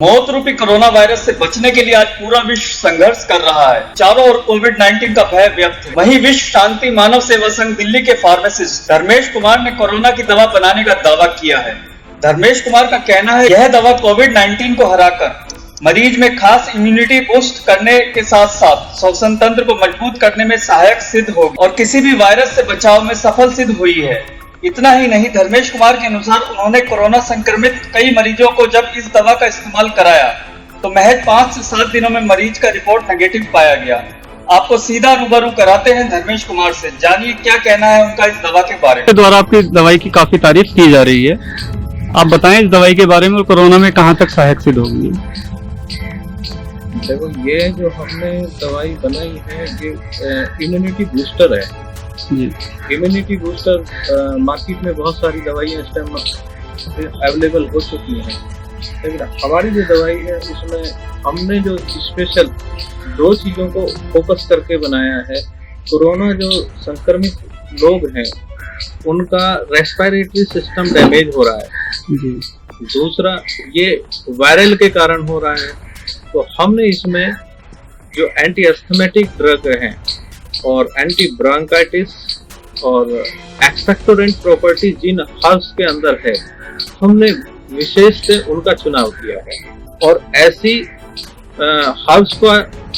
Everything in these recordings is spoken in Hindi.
मौत रूपी कोरोना वायरस से बचने के लिए आज पूरा विश्व संघर्ष कर रहा है। चारों ओर कोविड-19 का भय व्याप्त है। वहीं विश्व शांति मानव सेवा संघ दिल्ली के फार्मासिस्ट धर्मेश कुमार ने कोरोना की दवा बनाने का दावा किया है। धर्मेश कुमार का कहना है, यह दवा कोविड-19 को हराकर मरीज में खास इम्यूनिटी बूस्ट करने के साथ साथ श्वसन तंत्र को मजबूत करने में सहायक सिद्ध होगी और किसी भी वायरस से बचाव में सफल सिद्ध हुई है। इतना ही नहीं, धर्मेश कुमार के अनुसार उन्होंने कोरोना संक्रमित कई मरीजों को जब इस दवा का इस्तेमाल कराया तो महज 5 से 7 दिनों में मरीज का रिपोर्ट नेगेटिव पाया गया। आपको सीधा रूबरू कराते हैं धर्मेश कुमार से, जानिए क्या कहना है उनका इस दवा के बारे में। द्वारा आपकी इस दवाई की काफी तारीफ की जा रही है, आप बताएं इस दवाई के बारे में और कोरोना में कहां तक सहायक सिद्ध होगी। देखो, ये जो हमने दवाई बनाई है ये इम्यूनिटी बूस्टर है। इम्यूनिटी बूस्टर मार्केट में बहुत सारी दवाइयाँ इस टाइम अवेलेबल हो चुकी हैं, लेकिन हमारी जो दवाई है उसमें हमने जो स्पेशल 2 चीज़ों को फोकस करके बनाया है। कोरोना जो संक्रमित लोग हैं उनका रेस्पिरेटरी सिस्टम डैमेज हो रहा है, दूसरा ये वायरल के कारण हो रहा है, तो हमने इसमें जो एंटी एस्थमेटिक ड्रग हैं और एंटी ब्रोंकाइटिस और एक्सपेक्टोरेंट प्रॉपर्टी जिन हर्ब्स के अंदर है हमने विशेष से उनका चुनाव किया है और ऐसी हर्ब्स को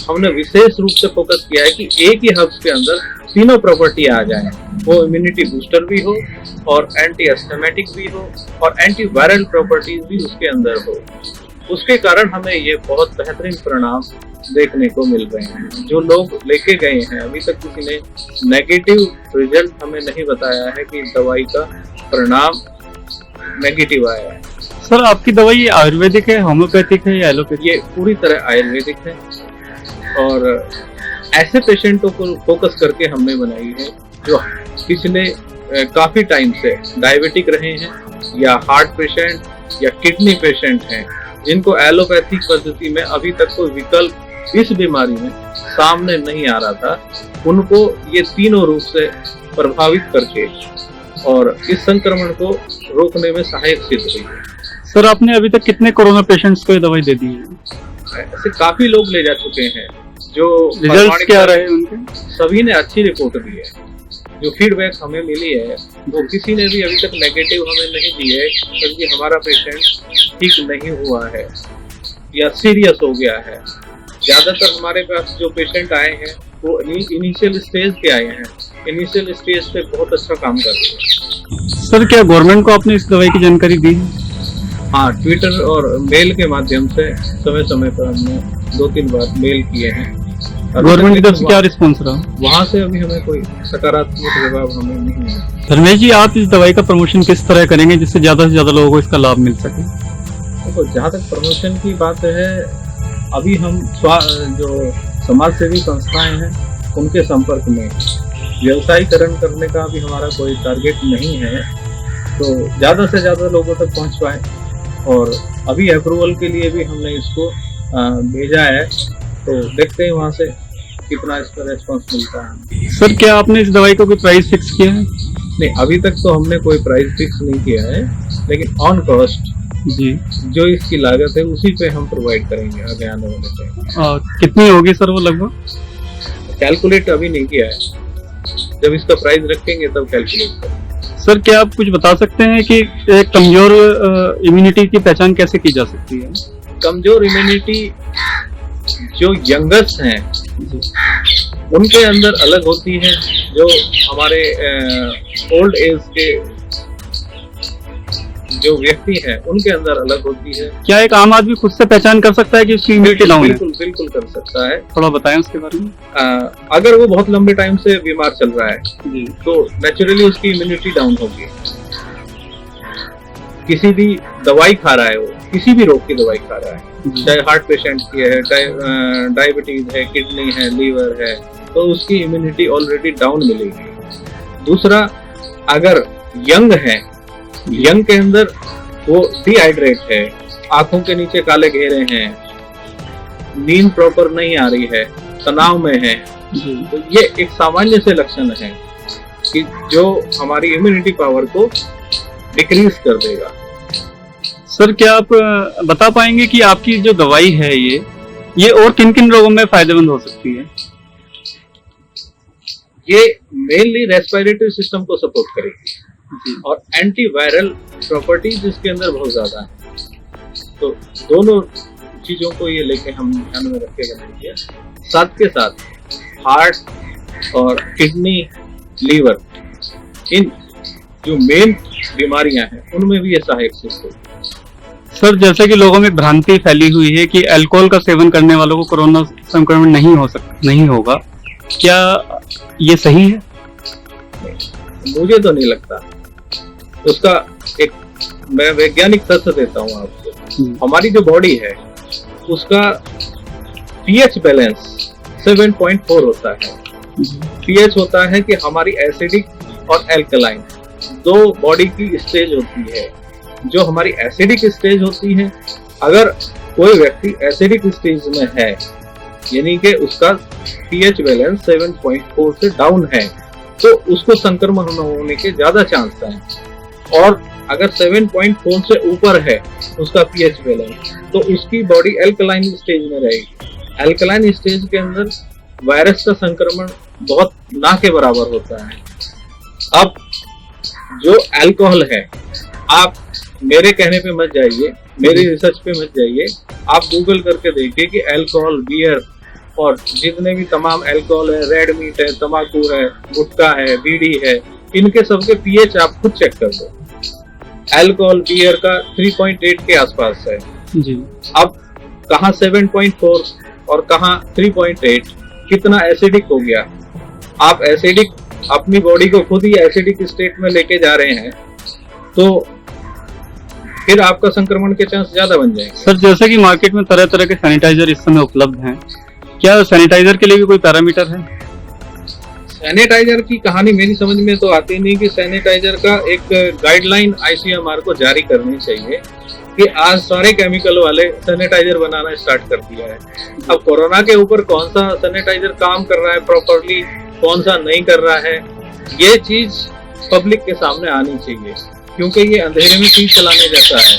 हमने विशेष रूप से फोकस किया है कि एक ही हर्ब्स के अंदर तीनों प्रॉपर्टी आ जाए, वो इम्यूनिटी बूस्टर भी हो और एंटी एस्थमेटिक भी हो और एंटी वायरल प्रॉपर्टीज भी उसके अंदर हो। उसके कारण हमें ये बहुत बेहतरीन परिणाम देखने को मिल रहे हैं। जो लोग लेके गए हैं अभी तक किसी ने नेगेटिव रिजल्ट हमें नहीं बताया है कि दवाई का परिणाम नेगेटिव आया है। सर, आपकी दवाई आयुर्वेदिक है, होम्योपैथिक है या एलोपैथिक? ये पूरी तरह आयुर्वेदिक है और ऐसे पेशेंटों को फोकस करके हमने बनाई है जो पिछले काफी टाइम से डायबिटिक रहे हैं या हार्ट पेशेंट या किडनी पेशेंट हैं, जिनको एलोपैथिक पद्धति में अभी तक कोई विकल्प इस बीमारी में सामने नहीं आ रहा था। उनको ये तीनों रूप से प्रभावित करके और इस संक्रमण को रोकने में सहायक सिद्ध हुई है। सर, आपने अभी तक कितने कोरोना पेशेंट्स को ये दवाई दे दी है? ऐसे काफी लोग ले जा चुके हैं। जो रिजल्ट्स क्या रहे उनके? सभी ने अच्छी रिपोर्ट दी है। जो फीडबैक हमें मिली है वो किसी ने भी अभी तक नेगेटिव हमें नहीं दी है क्योंकि हमारा पेशेंट ठीक नहीं हुआ है या सीरियस हो गया है। ज्यादातर हमारे पास जो पेशेंट आए हैं वो इनिशियल स्टेज के आए हैं, इनिशियल स्टेज पे बहुत अच्छा काम कर रहे हैं। सर, क्या गवर्नमेंट को आपने इस दवाई की जानकारी दी? हाँ, ट्विटर और मेल के माध्यम से समय समय पर हमने 2-3 बार मेल किए हैं। गवर्नमेंट की तरफ से क्या रिस्पॉन्स रहा? वहाँ से अभी हमें कोई सकारात्मक जवाब हमें नहीं मिला। धर्मेश जी, आप इस दवाई का प्रमोशन किस तरह करेंगे जिससे ज्यादा से ज्यादा लोगों को इसका लाभ मिल सके? देखो, जहाँ तक प्रमोशन की बात है, अभी हम जो समाज सेवी संस्थाएं हैं उनके संपर्क में व्यवसायीकरण करने का भी हमारा कोई टारगेट नहीं है, तो ज्यादा से ज्यादा लोगों तक पहुँच पाए। और अभी अप्रूवल के लिए भी हमने इसको भेजा है, तो देखते हैं वहाँ से कितना इसका रेस्पॉन्स मिलता है। सर, क्या आपने इस दवाई का कोई प्राइस फिक्स किया है? नहीं, अभी तक तो हमने कोई प्राइस फिक्स नहीं किया है, लेकिन ऑन कॉस्ट जी जो इसकी लागत है उसी पे हम प्रोवाइड करेंगे आगे आने वाले टाइम। कितनी होगी सर वो लगभग? कैलकुलेट अभी नहीं किया है, जब इसका प्राइस रखेंगे तब कैलकुलेट करेंगे। सर, क्या आप कुछ बता सकते हैं कि एक कमजोर इम्यूनिटी की पहचान कैसे की जा सकती है? कमजोर इम्यूनिटी जो यंगस्ट हैं उनके अंदर अलग होती है, जो हमारे ओल्ड एज के जो व्यक्ति हैं उनके अंदर अलग होती है। क्या एक आम आदमी खुद से पहचान कर सकता है कि उसकी इम्यूनिटी डाउन है? बिल्कुल कर सकता है। थोड़ा बताएं उसके बारे में। अगर वो बहुत लंबे टाइम से बीमार चल रहा है तो नेचुरली उसकी इम्यूनिटी डाउन होगी। किसी भी दवाई खा रहा है, वो किसी भी रोग की दवाई खा रहा है, चाहे हार्ट पेशेंट की है, चाहे डायबिटीज है, किडनी है, लीवर है, तो उसकी इम्यूनिटी ऑलरेडी डाउन मिलेगी। दूसरा, अगर यंग है, यंग के अंदर वो डिहाइड्रेट है, आंखों के नीचे काले घेरे हैं, नींद प्रॉपर नहीं आ रही है, तनाव में है, तो ये एक सामान्य से लक्षण है कि जो हमारी इम्यूनिटी पावर को डिक्रीज कर देगा। सर क्या आप बता पाएंगे कि आपकी जो दवाई है ये और किन किन रोगों में फायदेमंद हो सकती है? ये मेनली रेस्पिरेटरी सिस्टम को सपोर्ट करेगी और एंटीवायरल प्रॉपर्टीज इसके अंदर बहुत ज्यादा है। तो दोनों चीजों को ये लेके हम ध्यान में रख के बनाएंगे। साथ के साथ हार्ट और किडनी, लीवर, इन जो मेन बीमारियां हैं उनमें भी ये सहायक सिद्ध होगी। सर जैसे कि लोगों में भ्रांति फैली हुई है कि अल्कोहल का सेवन करने वालों को कोरोना संक्रमण नहीं होगा, क्या ये सही है? मुझे तो नहीं लगता। उसका एक मैं वैज्ञानिक तथ्य देता हूँ आपको। हमारी जो बॉडी है उसका पीएच बैलेंस 7.4 होता है। पीएच होता है कि हमारी एसिडिक और एल्कलाइन दो बॉडी की स्टेज होती है। जो हमारी एसिडिक स्टेज होती है, अगर कोई व्यक्ति एसिडिक स्टेज में है यानी कि उसका पीएच बैलेंस 7.4 से डाउन है, तो उसको संक्रमण होने के ज्यादा चांस हैं। और अगर 7.4 से ऊपर है उसका पीएच बैलेंस, तो उसकी बॉडी एल्कलाइन स्टेज में रहेगी। एल्कलाइन स्टेज के अंदर वायरस का संक्रमण बहुत ना के बराबर होता है। अब जो अल्कोहल है, आप मेरे कहने पे मत जाइए, मेरी रिसर्च पे मत जाइए, आप गूगल करके देखिए कि अल्कोहल, बियर और जितने भी तमाम अल्कोहल है, रेड मीट है, तंबाकू है, गुटखा है, बीड़ी है, इनके सबके पीएच आप खुद चेक कर दो। अल्कोहल, बियर का 3.8 के आसपास है जी। अब कहाँ 7.4 और कहाँ 3.8, कितना एसिडिक हो गया। आप एसिडिक अपनी बॉडी को खुद ही एसिडिक स्टेट में लेके जा रहे हैं, तो फिर आपका संक्रमण के चांस ज्यादा बन जाएंगे। सर जैसे कि मार्केट में तरह तरह के सैनिटाइजर इस समय उपलब्ध हैं, क्या सैनिटाइजर के लिए भी कोई पैरामीटर है? सैनिटाइजर की कहानी मेरी समझ में तो आती नहीं कि सैनिटाइजर का एक गाइडलाइन आईसीएमआर को जारी करनी चाहिए कि आज सारे केमिकल वाले सैनिटाइजर बनाना स्टार्ट कर दिया है। अब कोरोना के ऊपर कौन सा सैनिटाइजर काम कर रहा है प्रॉपरली, कौन सा नहीं कर रहा है, ये चीज पब्लिक के सामने आनी चाहिए, क्योंकि ये अंधेरे में तीर चलाने जैसा है।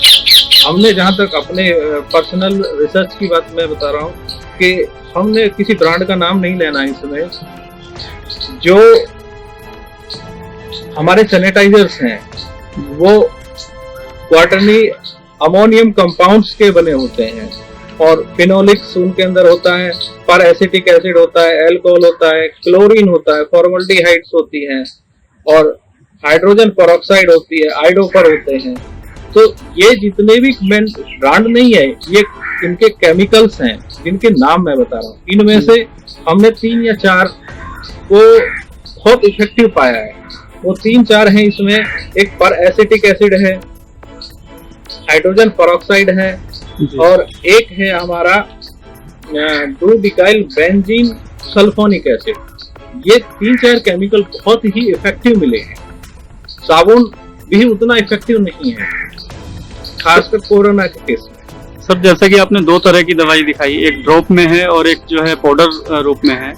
हमने जहाँ तक अपने पर्सनल रिसर्च की बात मैं बता रहा हूँ कि हमने किसी ब्रांड का नाम नहीं लेना है इसमें, जो हमारे सैनिटाइजर्स हैं वो क्वाटरनी अमोनियम कंपाउंड्स के बने होते हैं और फिनोलिक्स उनके अंदर होता है, पर एसिटिक एसिड होता है, अल्कोहल होता है, क्लोरीन होता है, फॉर्मल्डिहाइड्स होती हैं और हाइड्रोजन पेरोक्साइड होती है, आइडोपर होते हैं। तो ये जितने भी ब्रांड नहीं है, ये इनके केमिकल्स हैं जिनके नाम मैं बता रहा हूँ। इनमें से हमने 3 या 4 को बहुत इफेक्टिव पाया है। वो 3-4 हैं इसमें, एक पर एसिटिक एसिड है, हाइड्रोजन पेरोक्साइड है और एक है हमारा 2-डिकाइल बेंजीन सल्फोनिक एसिड। ये 3-4 केमिकल बहुत ही इफेक्टिव मिले हैं। साबुन भी उतना इफेक्टिव नहीं है, खासकर कोरोना के केस में। सर जैसे कि आपने 2 तरह की दवाई दिखाई, एक ड्रॉप में है और एक जो है पाउडर रूप में है,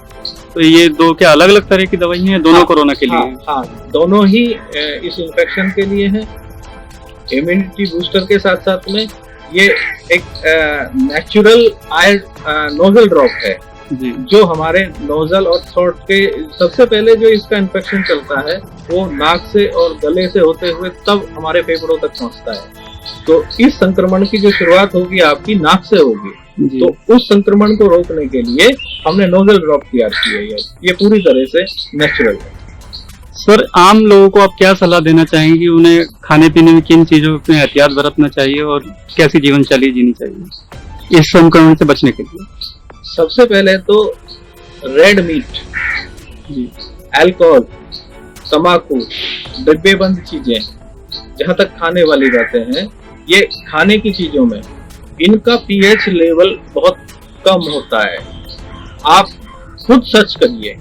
तो ये 2 क्या अलग अलग तरह की दवाई हैं? दोनों कोरोना के लिए हैं? हाँ, दोनों ही इस इन्फेक्शन के लिए हैं। इम्यूनिटी बूस्टर के साथ साथ में ये एक नेचुरल नोजल ड्रॉप है जो हमारे नोजल और थ्रोट के सबसे पहले जो इसका इन्फेक्शन चलता है वो नाक से और गले से होते हुए तब हमारे फेफड़ों तक पहुंचता है। तो इस संक्रमण की जो शुरुआत होगी आपकी नाक से होगी, तो उस संक्रमण को रोकने के लिए हमने नोजल ड्रॉप तैयार की है। ये पूरी तरह से नेचुरल है। सर आम लोगों को आप क्या सलाह देना चाहेंगे, उन्हें खाने पीने में किन चीजों में एहतियात बरतना चाहिए और कैसी जीवन शैली जीनी चाहिए इस संक्रमण से बचने के लिए? सबसे पहले तो रेड मीट, अल्कोहल, तंबाकू, डिब्बे बंद चीजें, जहां तक खाने वाली बातें हैं, ये खाने की चीजों में इनका पीएच लेवल बहुत कम होता है। आप खुद सर्च करिए,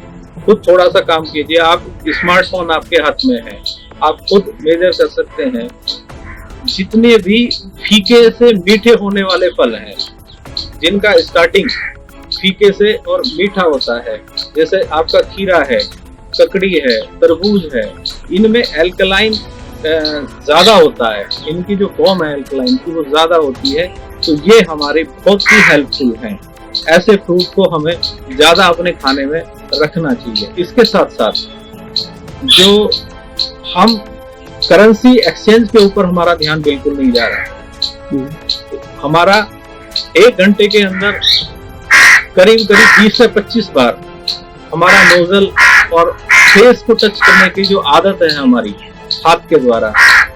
खुद थोड़ा सा काम कीजिए। आप स्मार्टफोन आपके हाथ में है, आप खुद मेजर कर सकते हैं। जितने भी फीके से मीठे होने वाले फल हैं, जिनका स्टार्टिंग फीके से और मीठा होता है, जैसे आपका खीरा है, ककड़ी है, तरबूज है, इनमें एल्कलाइन ज़्यादा होता है, इनकी जो फॉर्म है अल्कलाइन की वो ज़्यादा होती है, तो ये हमारे बहुत ही हेल्पफुल हैं। ऐसे फ्रूट को हमें ज़्यादा अपने खाने में रखना चाहिए। इसके साथ साथ जो हम करेंसी एक्सचेंज के ऊपर हमारा ध्यान बिल्कुल नहीं जा रहा है। हमारा 1 घंटे के अंदर करीब 20 से 25 बार हमारा नोजल और फेस को टच करने की जो आदत है हमारी हाथ के द्वारा,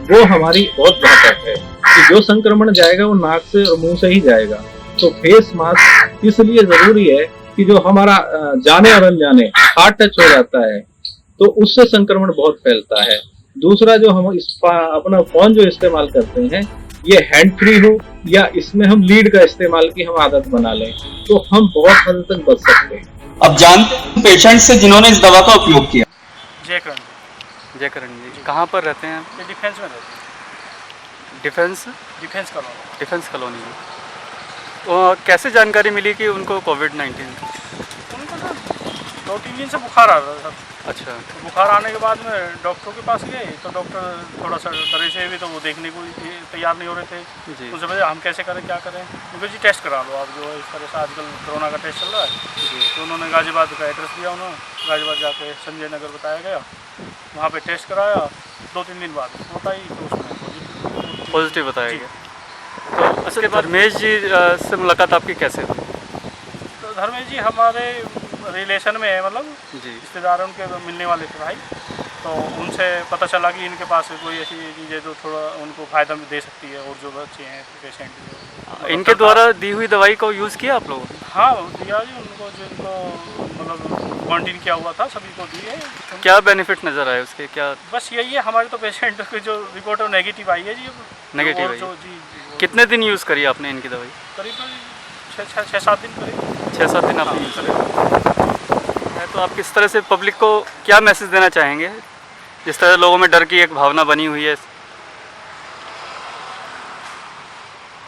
वो हमारी बहुत घातक है कि जो संक्रमण जाएगा वो नाक से और मुंह से ही जाएगा। तो फेस मास्क इसलिए जरूरी है कि जो हमारा जाने और अनजाने हाथ टच हो जाता है तो उससे संक्रमण बहुत फैलता है। दूसरा, जो हम अपना फोन जो इस्तेमाल करते हैं ये हैंड फ्री हो या इसमें हम लीड का इस्तेमाल की हम आदत बना लें तो हम बहुत हद तक बच सकते हैं। अब जानते हैं पेशेंट से जिन्होंने इस दवा का उपयोग किया। जय करण जी, कहाँ पर रहते हैं? ये डिफेंस में रहते हैं। डिफेंस कॉलोनी में। कैसे जानकारी मिली कि उनको कोविड-19? उनको सर 2-3 दिन से बुखार आ रहा था सर। अच्छा। बुखार आने के बाद में डॉक्टर के पास गए तो डॉक्टर थोड़ा सा डरे से भी तो वो देखने को तैयार नहीं हो रहे थे। जी। उनसे बोले हम कैसे करें, क्या करें? उनको जी टेस्ट करा लो आप, जो है इस तरह से आजकल कोरोना का टेस्ट चल रहा है। तो उन्होंने गाजियाबाद का एड्रेस दिया, उन्होंने गाजियाबाद जाके संजय नगर बताया गया, वहाँ पे टेस्ट कराया। 2-3 दिन बाद रिपोर्ट आई तो उसमें पॉजिटिव बताया गया। तो उसके बाद धर्मेश जी से मुलाकात आपकी कैसे हुई? तो धर्मेश जी हमारे रिलेशन में है, मतलब जी। रिश्तेदार उनके मिलने वाले थे भाई, तो उनसे पता चला कि इनके पास कोई ऐसी चीज़ है जो थोड़ा उनको फ़ायदा दे सकती है, और जो बच्चे हैं पेशेंट इनके द्वारा दी हुई दवाई को यूज़ किया आप लोगों ने? हाँ दिया जी, उनको जिनको मतलब क्वारंटीन किया हुआ था सभी को दिए। क्या बेनिफिट नज़र आए उसके? क्या बस यही है, हमारे तो पेशेंट की जो रिपोर्ट है नेगेटिव आई है जी। नेगेटिव आई है? कितने दिन यूज़ करी आपने इनकी दवाई? करीब 6-7 दिन करीब। 6-7 दिन आपने यूज़ करी। तो आप किस तरह से पब्लिक को क्या मैसेज देना चाहेंगे, जिस तरह लोगों में डर की एक भावना बनी हुई है?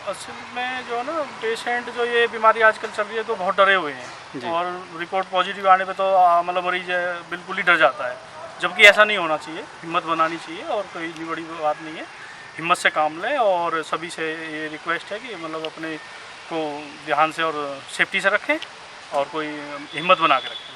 असल में जो है ना, पेशेंट जो ये बीमारी आजकल चल रही है तो बहुत डरे हुए हैं, और रिपोर्ट पॉजिटिव आने पे तो मतलब मरीज बिल्कुल ही डर जाता है, जबकि ऐसा नहीं होना चाहिए। हिम्मत बनानी चाहिए और कोई इतनी बड़ी बात नहीं है, हिम्मत से काम लें। और सभी से ये रिक्वेस्ट है कि मतलब अपने को ध्यान से और सेफ्टी से रखें और कोई हिम्मत बना के रखें।